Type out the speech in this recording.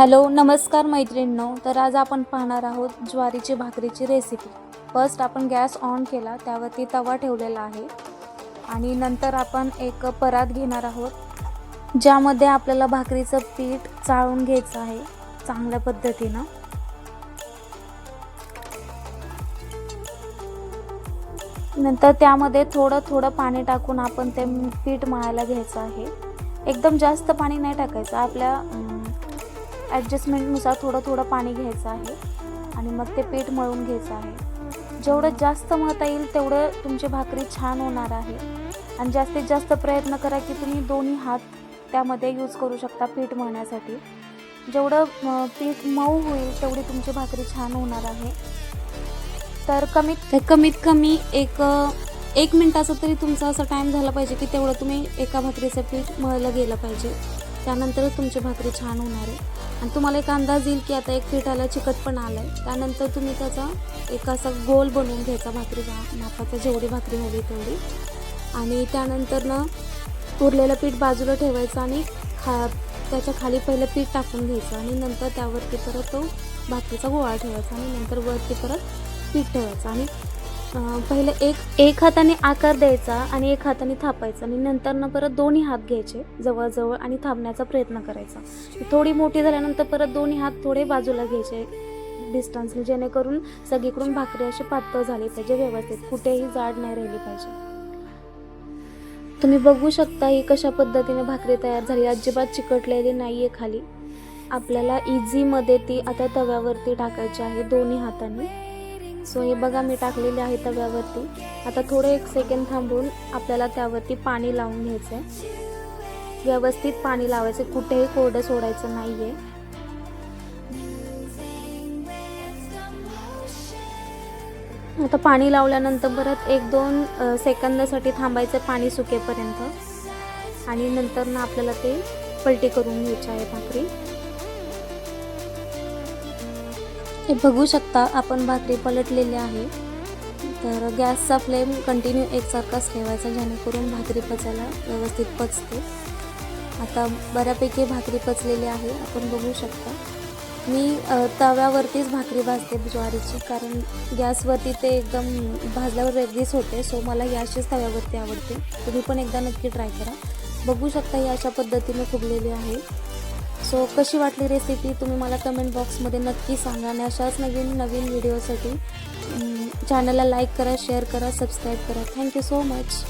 Hello नमस्कार मैत्रिणींनो, तर आज आपण पाहणार आहोत ज्वारीची भाकरीची रेसिपी। फर्स्ट आपण गॅस ऑन केला, त्यावरती तवा ठेवलेला आहे आणि नंतर आपण एक परात घेणार आहोत ज्यामध्ये आपल्याला भाकरीचं पीठ चाळून घ्यायचं आहे चांगल्या पद्धतीने। नंतर त्यामध्ये थोडं पाणी टाकून आपण ते पीठ मळायला घ्यायचं आहे। एकदम जास्त पाणी नाही टाकायचं, आपल्या ॲडजस्टमेंटनुसार थोडं पाणी घ्यायचं आहे आणि मग ते पीठ मळून घ्यायचं आहे। जेवढं जास्त मळता येईल तेवढं तुमची भाकरी छान होणार आहे आणि जास्तीत जास्त प्रयत्न करा की तुम्ही दोन्ही हात त्यामध्ये यूज करू शकता पीठ मळण्यासाठी। जेवढं पीठ मऊ होईल तेवढी तुमची भाकरी छान होणार आहे। तर कमीत कमी एक मिनिटाचा तरी तुमचा असा टाईम झाला पाहिजे की तेवढं तुम्ही एका भाकरीचं पीठ मळलं गेलं पाहिजे, त्यानंतरच तुमची भाकरी छान होणार आहे। आणि तुम्हाला एक अंदाज येईल की आता एक पिठाला चिकटपणा आला आहे, त्यानंतर तुम्ही त्याचा एक असा गोल बनवून घ्यायचा भाकरीचा मापाचा, जेवढी भाकरी हवी तेवढी। आणि त्यानंतर उरलेलं पीठ बाजूला ठेवायचं आणि त्याच्या खाली पहिलं पीठ टाकून घ्यायचं आणि नंतर त्यावरती परत तो भाकरीचा गोळा ठेवायचा आणि नंतर वरती परत पीठ ठेवायचं आणि पहिले एक हाताने आकार द्यायचा आणि एक हाताने थापायचं आणि नंतर परत दोन्ही हात घ्यायचे जवळजवळ आणि थांबण्याचा प्रयत्न करायचा। थोडी मोठी झाल्यानंतर परत दोन्ही हात थोडे बाजूला घ्यायचे डिस्टन्सने, जेणेकरून सगळीकडून भाकरी अशी पातळ झाली पाहिजे, व्यवस्थित कुठेही जाड नाही राहिली पाहिजे। तुम्ही बघू शकता ही कशा पद्धतीने भाकरी तयार झाली, अजिबात चिकटलेली नाहीये खाली। आपल्याला इझीमध्ये ती आता तव्यावरती टाकायची आहे दोन्ही हाताने। सो हे बघा मी टाकलेले आहे तव्यावरती। आता थोडे एक सेकंड थांबून आपल्याला त्यावरती पाणी लावून घ्यायचं आहे, व्यवस्थित पाणी लावायचं, कुठेही कोरडं सोडायचं नाहीये। आता पाणी लावल्यानंतर परत 1-2 सेकंदासाठी थांबायचं पाणी सुकेपर्यंत आणि नंतर आपल्याला ते पलटी करून घ्यायची आहे भाकरी। हे बघू शकता आपण भाकरी पलटलेली आहे। तर गॅसचा फ्लेम कंटिन्यू एकसारखाच ठेवायचा, जेणेकरून भाकरी पचायला व्यवस्थित पचते। आता बऱ्यापैकी भाकरी पचलेली आहे, आपण बघू शकता। मी तव्यावरतीच भाकरी भाजते ज्वारीची, कारण गॅसवरती ते एकदम भाजल्यावर वेगळीच होते। सो मला ही अशीच तव्यावरती आवडते, तुम्ही पण एकदा नक्की ट्राय करा। बघू शकता ही अशा पद्धतीने फुगलेली आहे। सो कशी वाटली रेसिपी तुम्ही मला कमेंट बॉक्समध्ये नक्की सांगा आणि अशाच नवीन व्हिडिओसाठी चॅनलला लाईक करा, शेअर करा, सबस्क्राईब करा। Thank you so much.